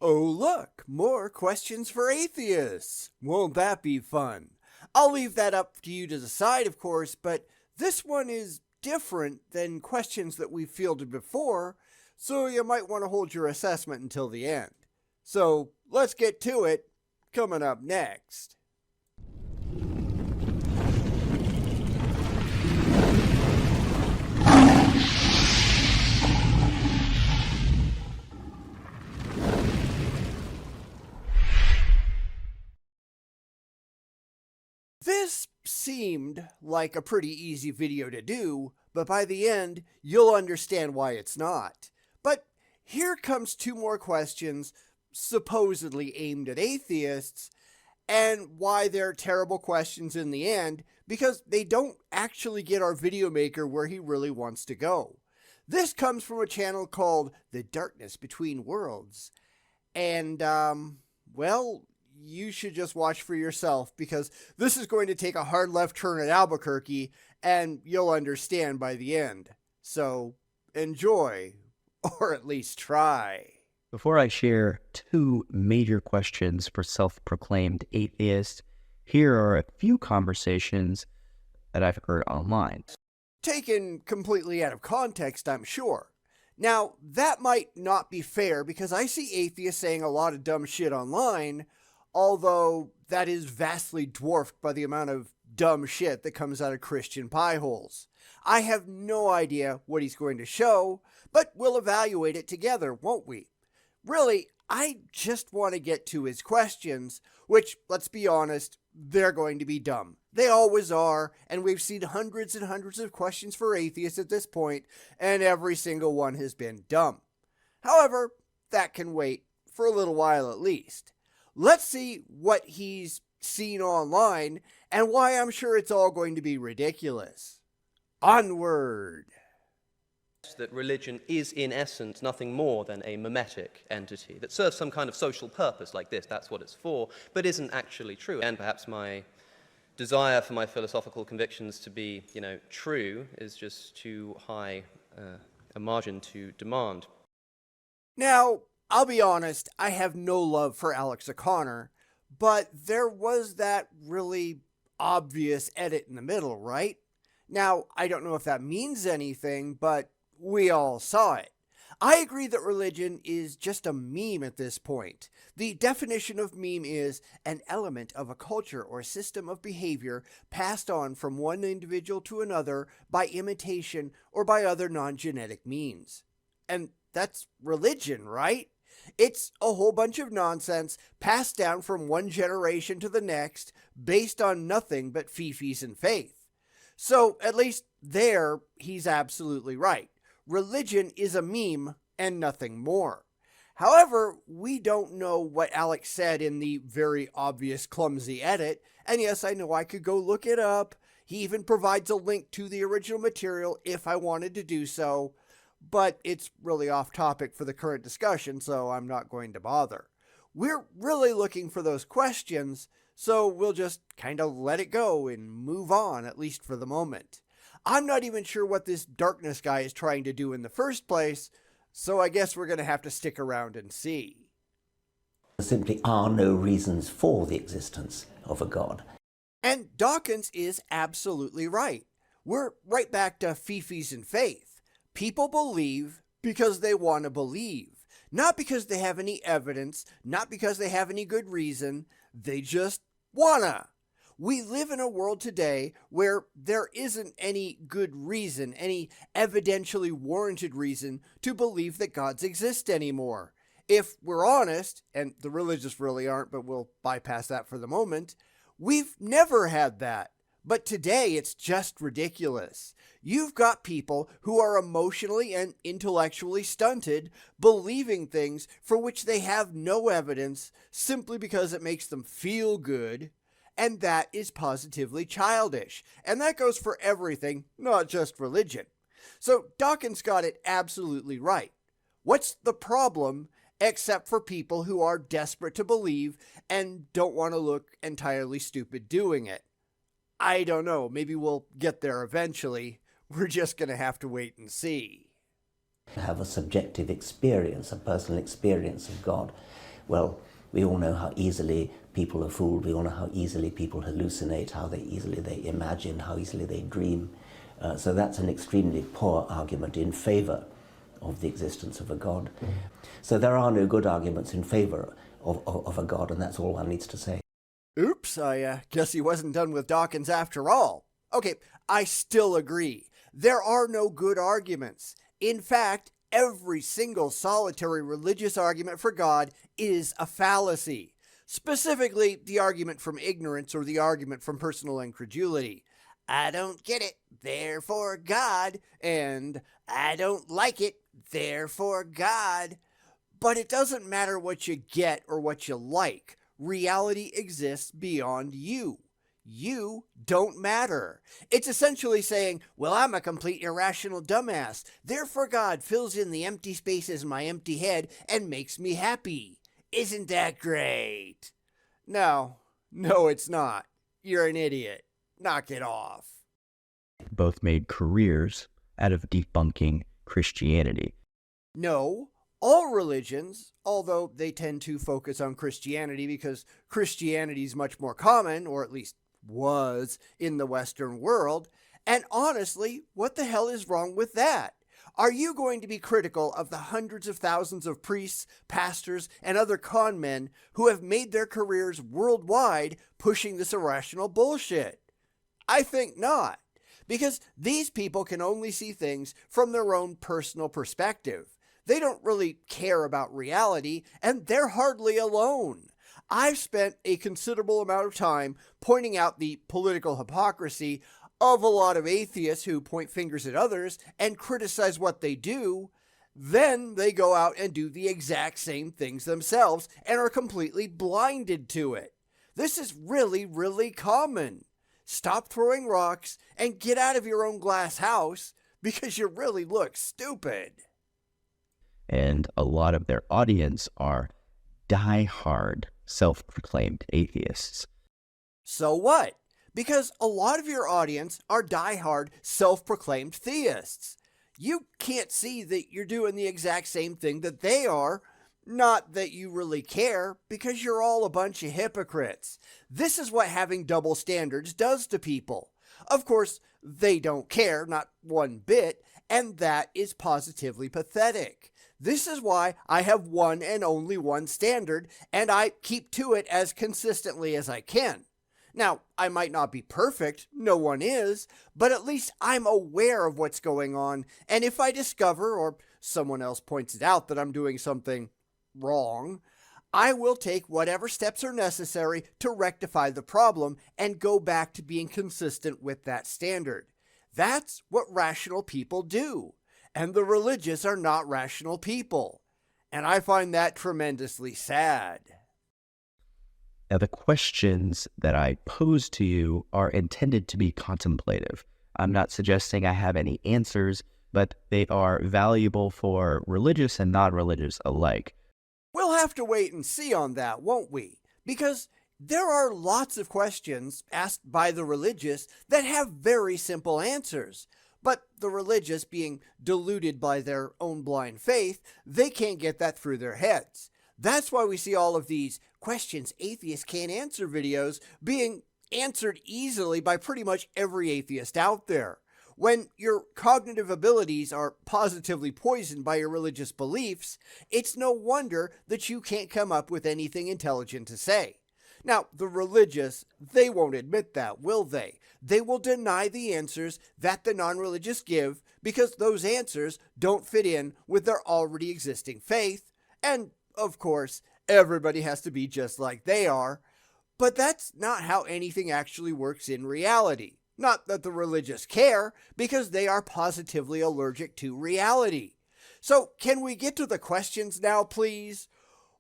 Oh look, more questions for atheists. Won't that be fun? I'll leave that up to you to decide, of course, but this one is different than questions that we've fielded before, so you might want to hold your assessment until the end. So let's get to it, coming up next. This seemed like a pretty easy video to do, but by the end, you'll understand why it's not. But here comes two more questions supposedly aimed at atheists, and why they're terrible questions in the end, because they don't actually get our video maker where he really wants to go. This comes from a channel called The Darkness Between Worlds, and, well, you should just watch for yourself, because this is going to take a hard left turn at Albuquerque, and you'll understand by the end. So, enjoy, or at least try. Before I share two major questions for self-proclaimed atheists, here are a few conversations that I've heard online. Taken completely out of context, I'm sure. Now, that might not be fair, because I see atheists saying a lot of dumb shit online, although that is vastly dwarfed by the amount of dumb shit that comes out of Christian pie holes. I have no idea what he's going to show, but we'll evaluate it together, won't we? Really, I just want to get to his questions, which, let's be honest, they're going to be dumb. They always are, and we've seen hundreds and hundreds of questions for atheists at this point, and every single one has been dumb. However, that can wait for a little while at least. Let's see what he's seen online, and why I'm sure it's all going to be ridiculous. Onward! That religion is in essence nothing more than a mimetic entity that serves some kind of social purpose like this, that's what it's for, but isn't actually true. And perhaps my desire for my philosophical convictions to be, true is just too high a margin to demand. Now, I'll be honest, I have no love for Alex O'Connor, but there was that really obvious edit in the middle, right? Now, I don't know if that means anything, but we all saw it. I agree that religion is just a meme at this point. The definition of meme is an element of a culture or system of behavior passed on from one individual to another by imitation or by other non-genetic means. And that's religion, right? It's a whole bunch of nonsense passed down from one generation to the next based on nothing but fifis and faith. So at least there, he's absolutely right. Religion is a meme and nothing more. However, we don't know what Alex said in the very obvious clumsy edit, and yes, I know I could go look it up. He even provides a link to the original material if I wanted to do so, but it's really off topic for the current discussion, so I'm not going to bother. We're really looking for those questions, so we'll just kind of let it go and move on, at least for the moment. I'm not even sure what this darkness guy is trying to do in the first place, so I guess we're going to have to stick around and see. There simply are no reasons for the existence of a God. And Dawkins is absolutely right. We're right back to fifis and faith. People believe because they want to believe, not because they have any evidence, not because they have any good reason. They just wanna. We live in a world today where there isn't any good reason, any evidentially warranted reason to believe that gods exist anymore. If we're honest, and the religious really aren't, but we'll bypass that for the moment, we've never had that. But today it's just ridiculous. You've got people who are emotionally and intellectually stunted, believing things for which they have no evidence simply because it makes them feel good. And that is positively childish. And that goes for everything, not just religion. So Dawkins got it absolutely right. What's the problem except for people who are desperate to believe and don't want to look entirely stupid doing it? I don't know. Maybe we'll get there eventually. We're just going to have to wait and see. Have a subjective experience, a personal experience of God. Well, we all know how easily people are fooled. We all know how easily people hallucinate, how easily they imagine, how easily they dream. So that's an extremely poor argument in favor of the existence of a God. So there are no good arguments in favor of a God, and that's all one needs to say. Oops, I guess he wasn't done with Dawkins after all. Okay, I still agree. There are no good arguments. In fact, every single solitary religious argument for God is a fallacy. Specifically, the argument from ignorance or the argument from personal incredulity. I don't get it, therefore God, and I don't like it, therefore God. But it doesn't matter what you get or what you like. Reality exists beyond you. You don't matter. It's essentially saying, well, I'm a complete irrational dumbass. Therefore, God fills in the empty spaces in my empty head and makes me happy. Isn't that great? No, it's not. You're an idiot. Knock it off. Both made careers out of debunking Christianity. No, all religions, although they tend to focus on Christianity because Christianity is much more common, or at least was, in the Western world. And honestly, what the hell is wrong with that? Are you going to be critical of the hundreds of thousands of priests, pastors, and other con men who have made their careers worldwide pushing this irrational bullshit? I think not, because these people can only see things from their own personal perspective. They don't really care about reality, and they're hardly alone. I've spent a considerable amount of time pointing out the political hypocrisy of a lot of atheists who point fingers at others and criticize what they do. Then they go out and do the exact same things themselves and are completely blinded to it. This is really, really common. Stop throwing rocks and get out of your own glass house because you really look stupid. And a lot of their audience are die-hard, self-proclaimed atheists. So what? Because a lot of your audience are die-hard, self-proclaimed theists. You can't see that you're doing the exact same thing that they are. Not that you really care, because you're all a bunch of hypocrites. This is what having double standards does to people. Of course, they don't care, not one bit, and that is positively pathetic. This is why I have one and only one standard, and I keep to it as consistently as I can. Now, I might not be perfect, no one is, but at least I'm aware of what's going on, and if I discover, or someone else points it out, that I'm doing something wrong, I will take whatever steps are necessary to rectify the problem and go back to being consistent with that standard. That's what rational people do. And the religious are not rational people. And I find that tremendously sad. Now, the questions that I pose to you are intended to be contemplative. I'm not suggesting I have any answers, but they are valuable for religious and non-religious alike. We'll have to wait and see on that, won't we? Because there are lots of questions asked by the religious that have very simple answers. But the religious, being deluded by their own blind faith, they can't get that through their heads. That's why we see all of these questions atheists can't answer videos being answered easily by pretty much every atheist out there. When your cognitive abilities are positively poisoned by your religious beliefs, it's no wonder that you can't come up with anything intelligent to say. Now, the religious, they won't admit that, will they? They will deny the answers that the non-religious give because those answers don't fit in with their already existing faith. And, of course, everybody has to be just like they are. But that's not how anything actually works in reality. Not that the religious care, because they are positively allergic to reality. So, can we get to the questions now, please?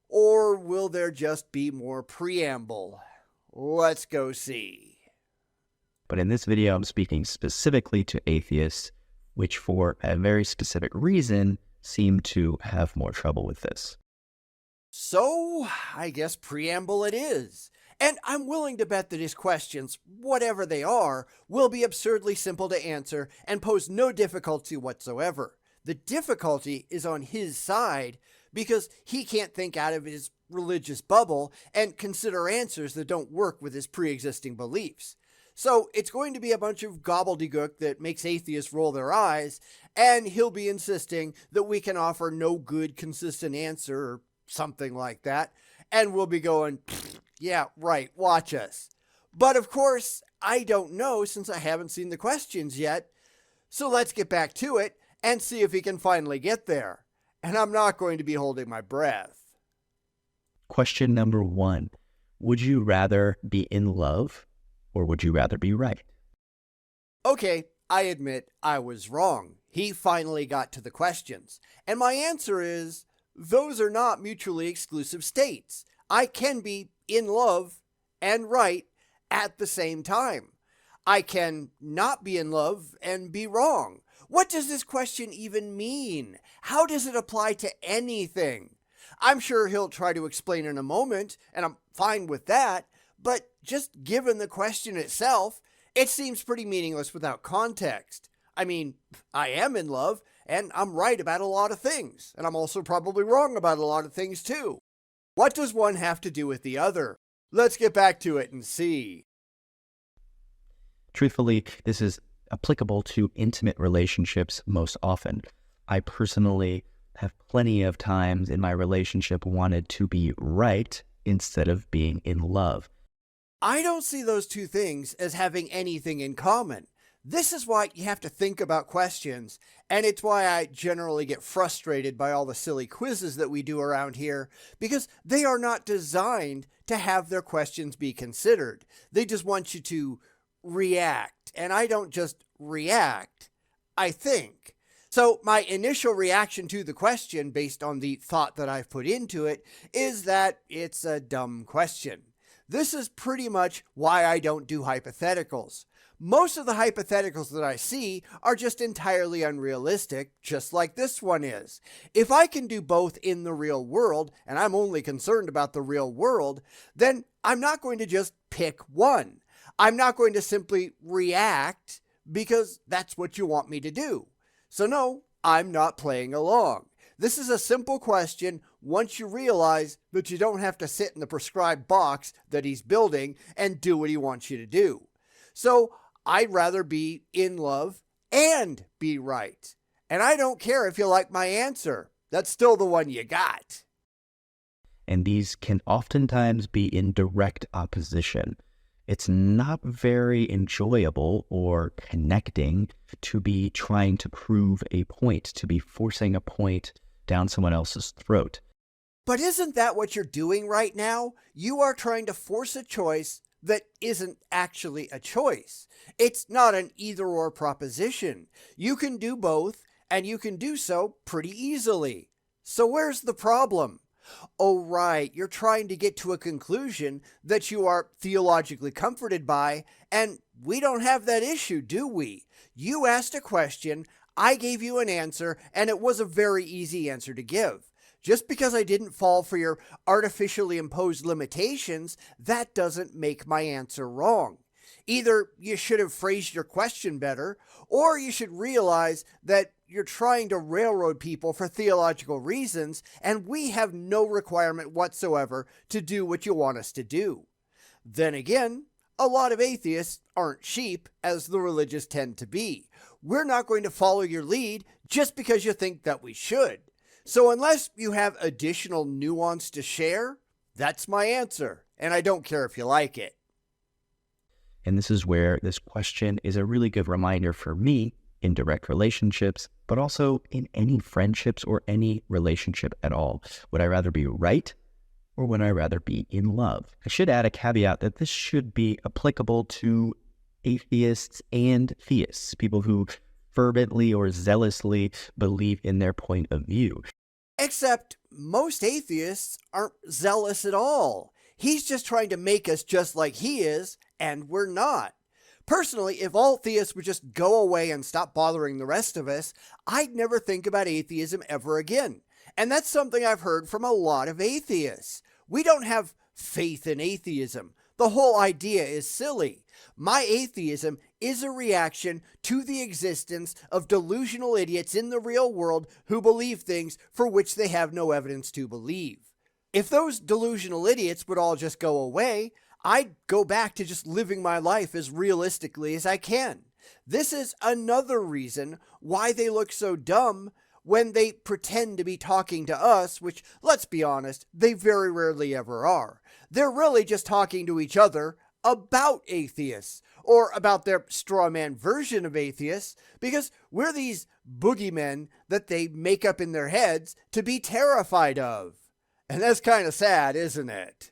Or will there just be more preamble? Let's go see. But in this video, I'm speaking specifically to atheists, which for a very specific reason seem to have more trouble with this. So, I guess preamble it is. And I'm willing to bet that his questions, whatever they are, will be absurdly simple to answer and pose no difficulty whatsoever. The difficulty is on his side because he can't think out of his religious bubble and consider answers that don't work with his pre-existing beliefs. So it's going to be a bunch of gobbledygook that makes atheists roll their eyes, and he'll be insisting that we can offer no good, consistent answer or something like that, and we'll be going, yeah, right, watch us. But of course, I don't know since I haven't seen the questions yet, so let's get back to it and see if he can finally get there. And I'm not going to be holding my breath. Question number 1. Would you rather be in love or would you rather be right? Okay, I admit I was wrong. He finally got to the questions. And my answer is, those are not mutually exclusive states. I can be in love and right at the same time. I can not be in love and be wrong. What does this question even mean? How does it apply to anything? I'm sure he'll try to explain in a moment, and I'm fine with that, but just given the question itself, it seems pretty meaningless without context. I mean, I am in love, and I'm right about a lot of things, and I'm also probably wrong about a lot of things too. What does one have to do with the other? Let's get back to it and see. Truthfully, this is applicable to intimate relationships most often. I personally have plenty of times in my relationship wanted to be right instead of being in love. I don't see those two things as having anything in common. This is why you have to think about questions, and it's why I generally get frustrated by all the silly quizzes that we do around here, because they are not designed to have their questions be considered. They just want you to react, and I don't just react, I think. So my initial reaction to the question, based on the thought that I've put into it, is that it's a dumb question. This is pretty much why I don't do hypotheticals. Most of the hypotheticals that I see are just entirely unrealistic, just like this one is. If I can do both in the real world, and I'm only concerned about the real world, then I'm not going to just pick one. I'm not going to simply react because that's what you want me to do. So no, I'm not playing along. This is a simple question once you realize that you don't have to sit in the prescribed box that he's building and do what he wants you to do. So I'd rather be in love and be right. And I don't care if you like my answer. That's still the one you got. And these can oftentimes be in direct opposition. It's not very enjoyable or connecting to be trying to prove a point, to be forcing a point down someone else's throat. But isn't that what you're doing right now? You are trying to force a choice that isn't actually a choice. It's not an either-or proposition. You can do both, and you can do so pretty easily. So where's the problem? Oh, right, you're trying to get to a conclusion that you are theologically comforted by, and we don't have that issue, do we? You asked a question, I gave you an answer, and it was a very easy answer to give. Just because I didn't fall for your artificially imposed limitations, that doesn't make my answer wrong. Either you should have phrased your question better, or you should realize that you're trying to railroad people for theological reasons, and we have no requirement whatsoever to do what you want us to do. Then again, a lot of atheists aren't sheep, as the religious tend to be. We're not going to follow your lead just because you think that we should. So unless you have additional nuance to share, that's my answer, and I don't care if you like it. And this is where this question is a really good reminder for me in direct relationships, but also in any friendships or any relationship at all. Would I rather be right or would I rather be in love? I should add a caveat that this should be applicable to atheists and theists, people who fervently or zealously believe in their point of view. Except most atheists aren't zealous at all. He's just trying to make us just like he is, and we're not. Personally, if all theists would just go away and stop bothering the rest of us, I'd never think about atheism ever again. And that's something I've heard from a lot of atheists. We don't have faith in atheism. The whole idea is silly. My atheism is a reaction to the existence of delusional idiots in the real world who believe things for which they have no evidence to believe. If those delusional idiots would all just go away, I'd go back to just living my life as realistically as I can. This is another reason why they look so dumb when they pretend to be talking to us, which, let's be honest, they very rarely ever are. They're really just talking to each other about atheists, or about their straw man version of atheists, because we're these boogeymen that they make up in their heads to be terrified of. And that's kind of sad, isn't it?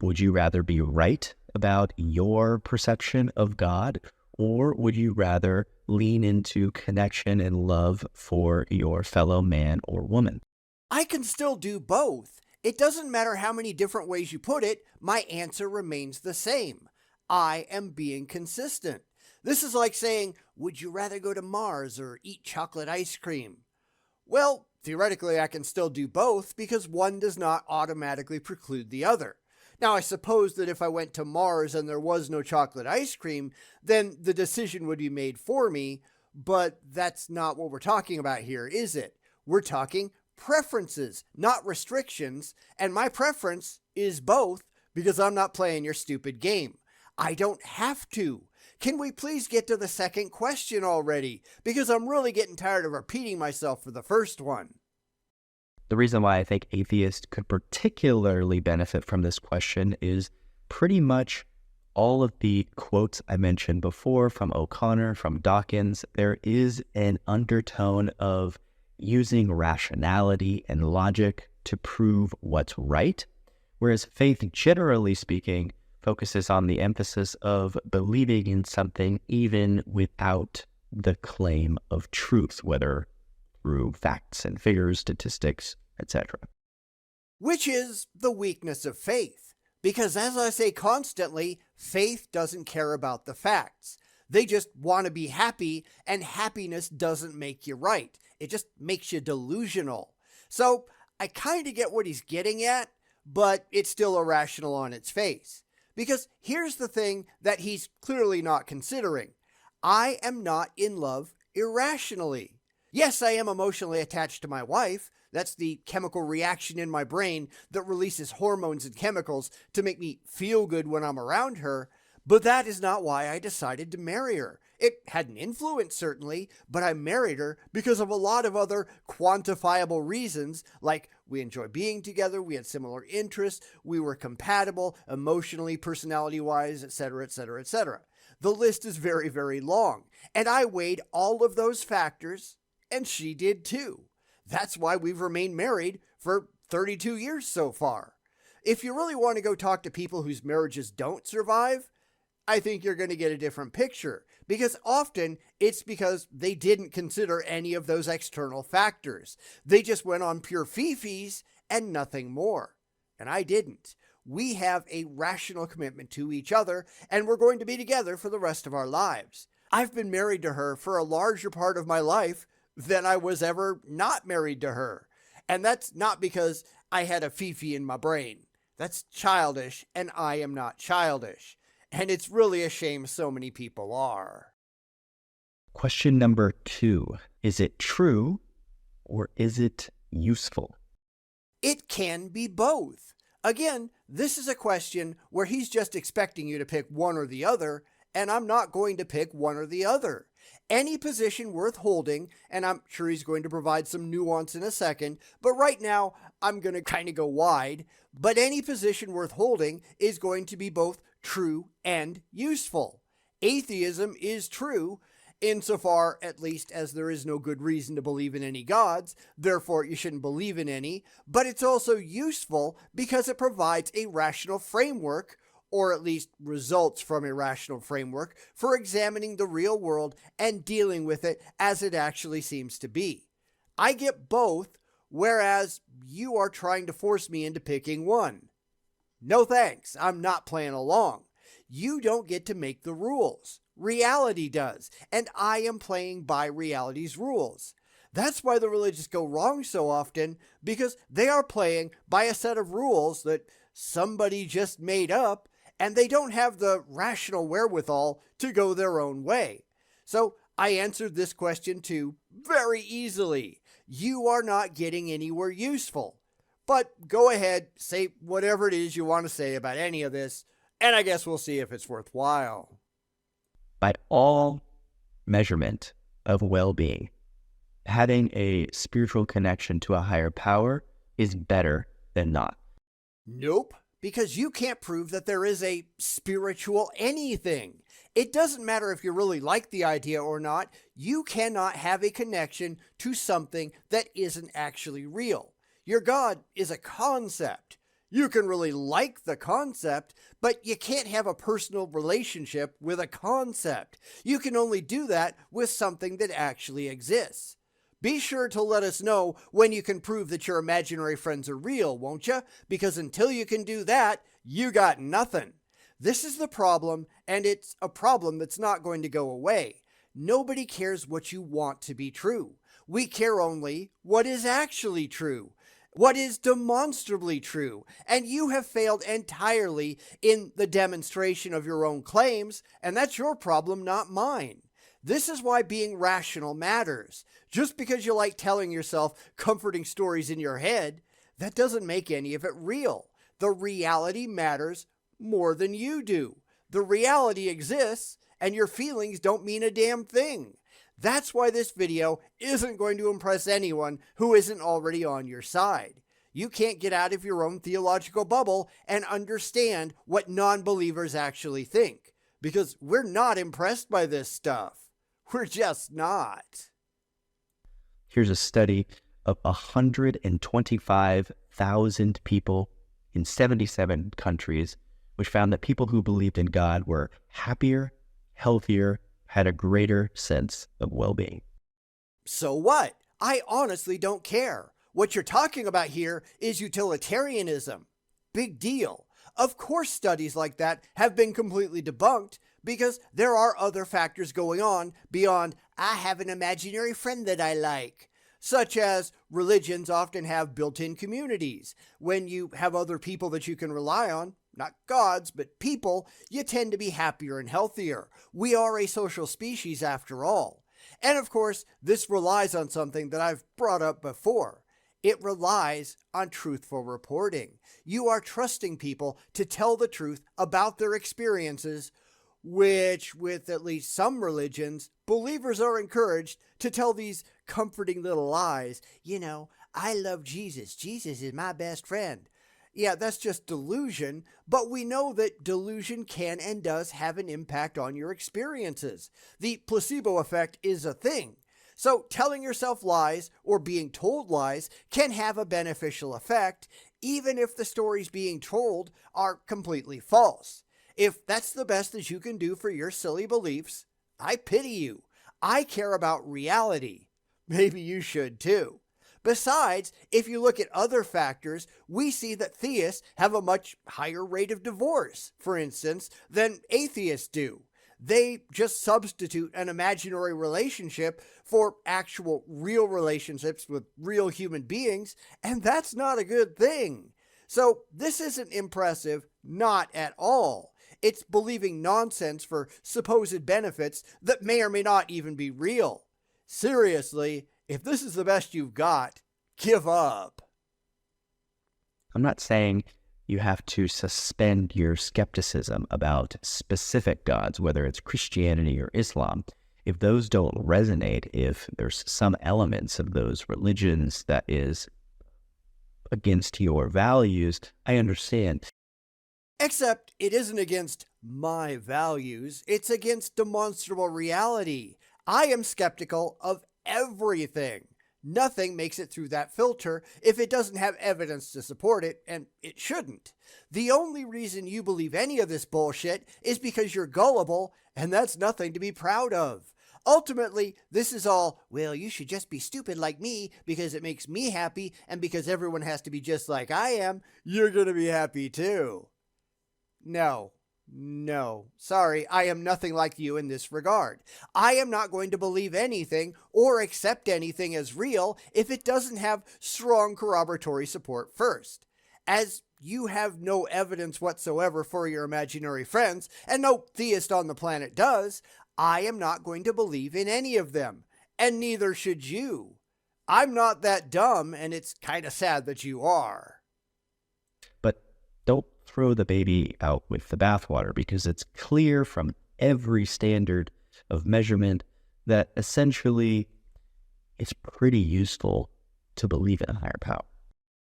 Would you rather be right about your perception of God, or would you rather lean into connection and love for your fellow man or woman? I can still do both. It doesn't matter how many different ways you put it, my answer remains the same. I am being consistent. This is like saying, would you rather go to Mars or eat chocolate ice cream? Well, theoretically, I can still do both because one does not automatically preclude the other. Now, I suppose that if I went to Mars and there was no chocolate ice cream, then the decision would be made for me, but that's not what we're talking about here, is it? We're talking preferences, not restrictions, and my preference is both because I'm not playing your stupid game. I don't have to. Can we please get to the second question already? Because I'm really getting tired of repeating myself for the first one. The reason why I think atheists could particularly benefit from this question is pretty much all of the quotes I mentioned before from O'Connor, from Dawkins. There is an undertone of using rationality and logic to prove what's right, whereas faith, generally speaking, focuses on the emphasis of believing in something even without the claim of truth, whether through facts and figures, statistics, etc. Which is the weakness of faith. Because as I say constantly, faith doesn't care about the facts. They just want to be happy, and happiness doesn't make you right. It just makes you delusional. So I kind of get what he's getting at, but it's still irrational on its face. Because here's the thing that he's clearly not considering. I am not in love irrationally. Yes, I am emotionally attached to my wife. That's the chemical reaction in my brain that releases hormones and chemicals to make me feel good when I'm around her. But that is not why I decided to marry her. It had an influence, certainly, but I married her because of a lot of other quantifiable reasons, like we enjoy being together, we had similar interests, we were compatible emotionally, personality-wise, etc., etc., etc. The list is very, very long, and I weighed all of those factors, and she did too. That's why we've remained married for 32 years so far. If you really want to go talk to people whose marriages don't survive, I think you're going to get a different picture, because often it's because they didn't consider any of those external factors. They just went on pure fifis and nothing more. And I didn't. We have a rational commitment to each other, and we're going to be together for the rest of our lives. I've been married to her for a larger part of my life than I was ever not married to her. And that's not because I had a fifi in my brain. That's childish, and I am not childish. And it's really a shame so many people are. Question number 2. Is it true or is it useful? It can be both. Again, this is a question where he's just expecting you to pick one or the other, and I'm not going to pick one or the other. Any position worth holding, and I'm sure he's going to provide some nuance in a second, but right now I'm going to kind of go wide, but any position worth holding is going to be both true and useful. Atheism is true, insofar at least as there is no good reason to believe in any gods, therefore you shouldn't believe in any, but it's also useful because it provides a rational framework, or at least results from a rational framework, for examining the real world and dealing with it as it actually seems to be. I get both, whereas you are trying to force me into picking one. No thanks, I'm not playing along. You don't get to make the rules. Reality does, and I am playing by reality's rules. That's why the religious go wrong so often, because they are playing by a set of rules that somebody just made up, and they don't have the rational wherewithal to go their own way. So I answered this question too very easily. You are not getting anywhere useful. But go ahead, say whatever it is you want to say about any of this, and I guess we'll see if it's worthwhile. By all measurement of well-being, having a spiritual connection to a higher power is better than not. Nope, because you can't prove that there is a spiritual anything. It doesn't matter if you really like the idea or not, you cannot have a connection to something that isn't actually real. Your God is a concept. You can really like the concept, but you can't have a personal relationship with a concept. You can only do that with something that actually exists. Be sure to let us know when you can prove that your imaginary friends are real, won't you? Because until you can do that, you got nothing. This is the problem, and it's a problem that's not going to go away. Nobody cares what you want to be true. We care only what is actually true, what is demonstrably true, and you have failed entirely in the demonstration of your own claims, and that's your problem, not mine. This is why being rational matters. Just because you like telling yourself comforting stories in your head, that doesn't make any of it real. The reality matters more than you do. The reality exists, and your feelings don't mean a damn thing. That's why this video isn't going to impress anyone who isn't already on your side. You can't get out of your own theological bubble and understand what non-believers actually think, because we're not impressed by this stuff. We're just not. Here's a study of 125,000 people in 77 countries, which found that people who believed in God were happier, healthier, had a greater sense of well-being. So what? I honestly don't care. What you're talking about here is utilitarianism. Big deal. Of course studies like that have been completely debunked because there are other factors going on beyond, I have an imaginary friend that I like. Such as religions often have built-in communities. When you have other people that you can rely on, not gods, but people, you tend to be happier and healthier. We are a social species after all. And of course, this relies on something that I've brought up before. It relies on truthful reporting. You are trusting people to tell the truth about their experiences, which, with at least some religions, believers are encouraged to tell these comforting little lies. You know, I love Jesus. Jesus is my best friend. Yeah, that's just delusion, but we know that delusion can and does have an impact on your experiences. The placebo effect is a thing. So telling yourself lies or being told lies can have a beneficial effect, even if the stories being told are completely false. If that's the best that you can do for your silly beliefs, I pity you. I care about reality. Maybe you should too. Besides, if you look at other factors, we see that theists have a much higher rate of divorce, for instance, than atheists do. They just substitute an imaginary relationship for actual real relationships with real human beings, and that's not a good thing. So this isn't impressive, not at all. It's believing nonsense for supposed benefits that may or may not even be real. Seriously, if this is the best you've got, give up. I'm not saying you have to suspend your skepticism about specific gods, whether it's Christianity or Islam. If those don't resonate, if there's some elements of those religions that is against your values, I understand. Except it isn't against my values, it's against demonstrable reality. I am skeptical of everything. Nothing makes it through that filter if it doesn't have evidence to support it, and it shouldn't. The only reason you believe any of this bullshit is because you're gullible, and that's nothing to be proud of. Ultimately, this is all, well, you should just be stupid like me because it makes me happy, and because everyone has to be just like I am, you're gonna be happy too. No. Sorry, I am nothing like you in this regard. I am not going to believe anything or accept anything as real if it doesn't have strong corroboratory support first. As you have no evidence whatsoever for your imaginary friends, and no theist on the planet does, I am not going to believe in any of them, and neither should you. I'm not that dumb, and it's kind of sad that you are. don't throw the baby out with the bathwater, because it's clear from every standard of measurement that essentially it's pretty useful to believe in a higher power.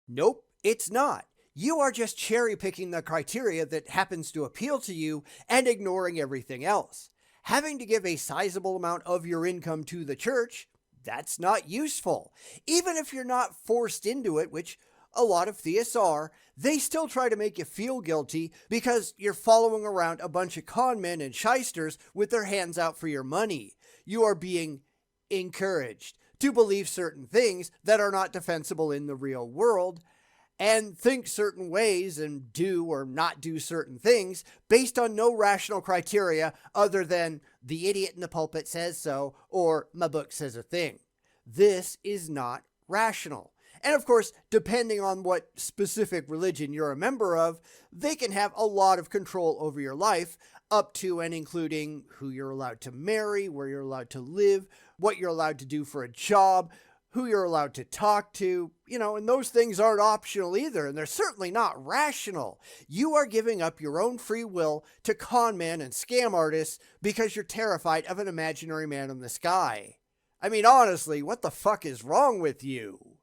Nope, it's not. You are just cherry picking the criteria that happens to appeal to you and ignoring everything else. Having to give a sizable amount of your income to the church, that's not useful. Even if you're not forced into it, which a lot of theists are, they still try to make you feel guilty because you're following around a bunch of con men and shysters with their hands out for your money. You are being encouraged to believe certain things that are not defensible in the real world, and think certain ways and do or not do certain things based on no rational criteria other than the idiot in the pulpit says so or my book says a thing. This is not rational. And of course, depending on what specific religion you're a member of, they can have a lot of control over your life, up to and including who you're allowed to marry, where you're allowed to live, what you're allowed to do for a job, who you're allowed to talk to, and those things aren't optional either, and they're certainly not rational. You are giving up your own free will to con men and scam artists because you're terrified of an imaginary man in the sky. I mean, honestly, what the fuck is wrong with you?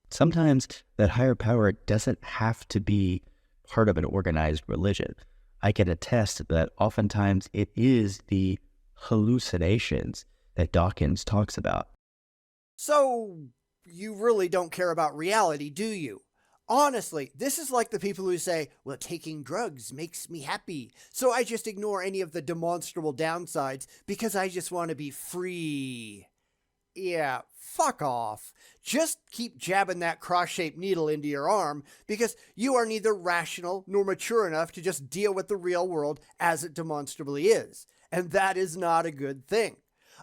Sometimes that higher power doesn't have to be part of an organized religion. I can attest that oftentimes it is the hallucinations that Dawkins talks about. So, you really don't care about reality, do you? Honestly, this is like the people who say, well, taking drugs makes me happy, so I just ignore any of the demonstrable downsides because I just want to be free. Yeah, fuck off. Just keep jabbing that cross-shaped needle into your arm because you are neither rational nor mature enough to just deal with the real world as it demonstrably is. And that is not a good thing.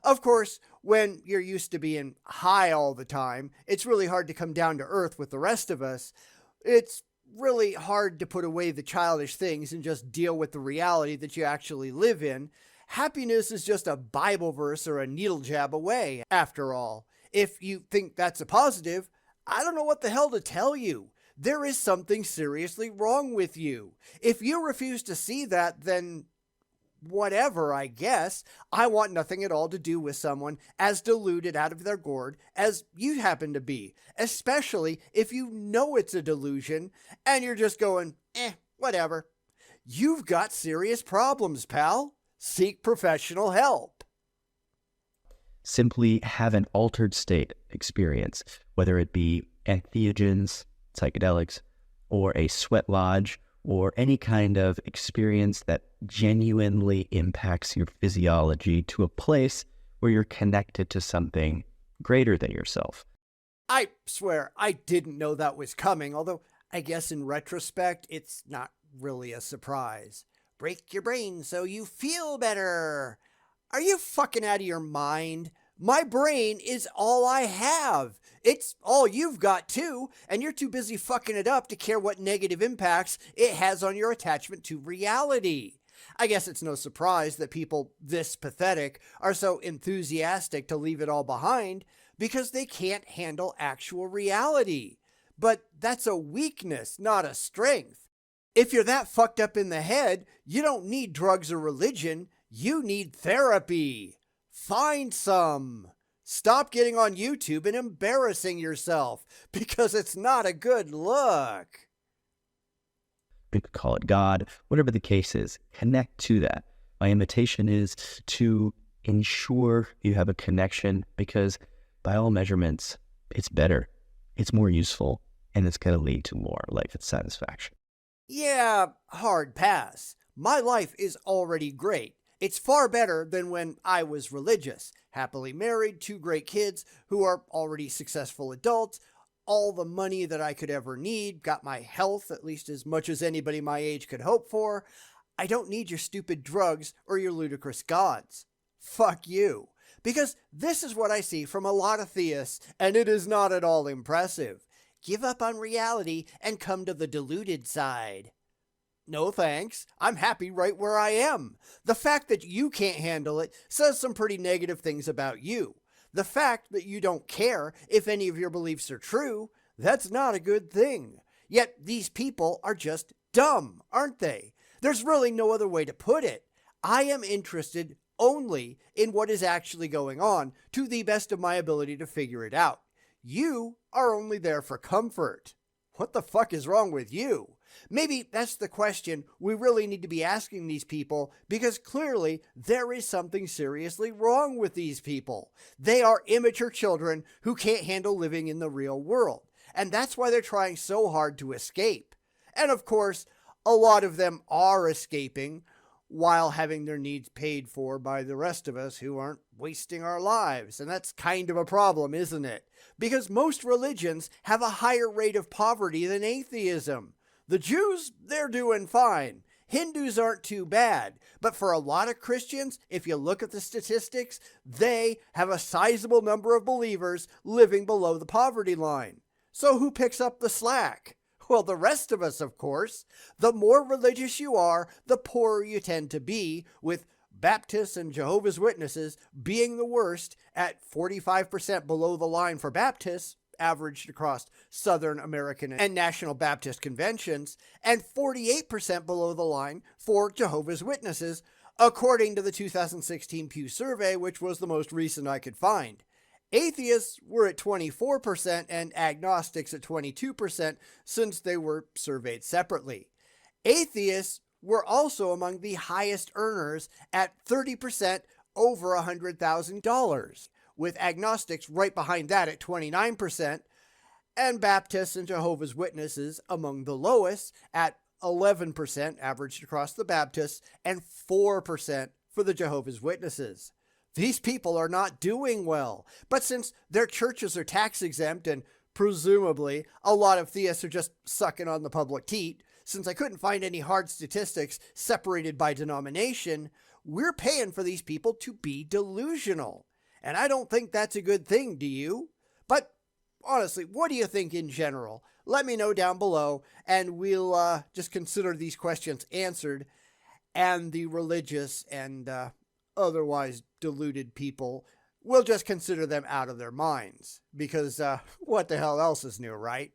Of course, when you're used to being high all the time, it's really hard to come down to earth with the rest of us. It's really hard to put away the childish things and just deal with the reality that you actually live in. Happiness is just a Bible verse or a needle jab away, after all. If you think that's a positive, I don't know what the hell to tell you. There is something seriously wrong with you. If you refuse to see that, then whatever, I guess. I want nothing at all to do with someone as deluded out of their gourd as you happen to be, especially if you know it's a delusion and you're just going, whatever. You've got serious problems, pal. Seek professional help. Simply have an altered state experience, whether it be entheogens, psychedelics, or a sweat lodge, or any kind of experience that genuinely impacts your physiology to a place where you're connected to something greater than yourself. I swear, I didn't know that was coming, although I guess in retrospect, it's not really a surprise. Break your brain so you feel better. Are you fucking out of your mind? My brain is all I have. It's all you've got too, and you're too busy fucking it up to care what negative impacts it has on your attachment to reality. I guess it's no surprise that people this pathetic are so enthusiastic to leave it all behind because they can't handle actual reality. But that's a weakness, not a strength. If you're that fucked up in the head, you don't need drugs or religion. You need therapy. Find some. Stop getting on YouTube and embarrassing yourself because it's not a good look. You could call it God, whatever the case is. Connect to that. My invitation is to ensure you have a connection because by all measurements, it's better, it's more useful, and it's going to lead to more life and satisfaction. Yeah, hard pass. My life is already great. It's far better than when I was religious. Happily married, 2 great kids who are already successful adults, all the money that I could ever need, got my health at least as much as anybody my age could hope for. I don't need your stupid drugs or your ludicrous gods. Fuck you. Because this is what I see from a lot of theists, and it is not at all impressive. Give up on reality and come to the deluded side. No thanks. I'm happy right where I am. The fact that you can't handle it says some pretty negative things about you. The fact that you don't care if any of your beliefs are true, that's not a good thing. Yet these people are just dumb, aren't they? There's really no other way to put it. I am interested only in what is actually going on to the best of my ability to figure it out. You are only there for comfort. What the fuck is wrong with you? Maybe that's the question we really need to be asking these people, because clearly there is something seriously wrong with these people. They are immature children who can't handle living in the real world, and that's why they're trying so hard to escape. And of course, a lot of them are escaping while having their needs paid for by the rest of us who aren't wasting our lives. And that's kind of a problem, isn't it? Because most religions have a higher rate of poverty than atheism. The Jews, they're doing fine. Hindus aren't too bad. But for a lot of Christians, if you look at the statistics, they have a sizable number of believers living below the poverty line. So who picks up the slack? Well, the rest of us, of course. The more religious you are, the poorer you tend to be, with Baptists and Jehovah's Witnesses being the worst at 45% below the line for Baptists, averaged across Southern American and National Baptist conventions, and 48% below the line for Jehovah's Witnesses, according to the 2016 Pew survey, which was the most recent I could find. Atheists were at 24% and agnostics at 22% since they were surveyed separately. Atheists were also among the highest earners at 30% over $100,000, with agnostics right behind that at 29%, and Baptists and Jehovah's Witnesses among the lowest at 11% averaged across the Baptists and 4% for the Jehovah's Witnesses. These people are not doing well, but since their churches are tax exempt and presumably a lot of theists are just sucking on the public teat, since I couldn't find any hard statistics separated by denomination, we're paying for these people to be delusional. And I don't think that's a good thing, do you? But honestly, what do you think in general? Let me know down below, and we'll just consider these questions answered, and the religious and otherwise deluded people, we'll just consider them out of their minds. Because what the hell else is new, right?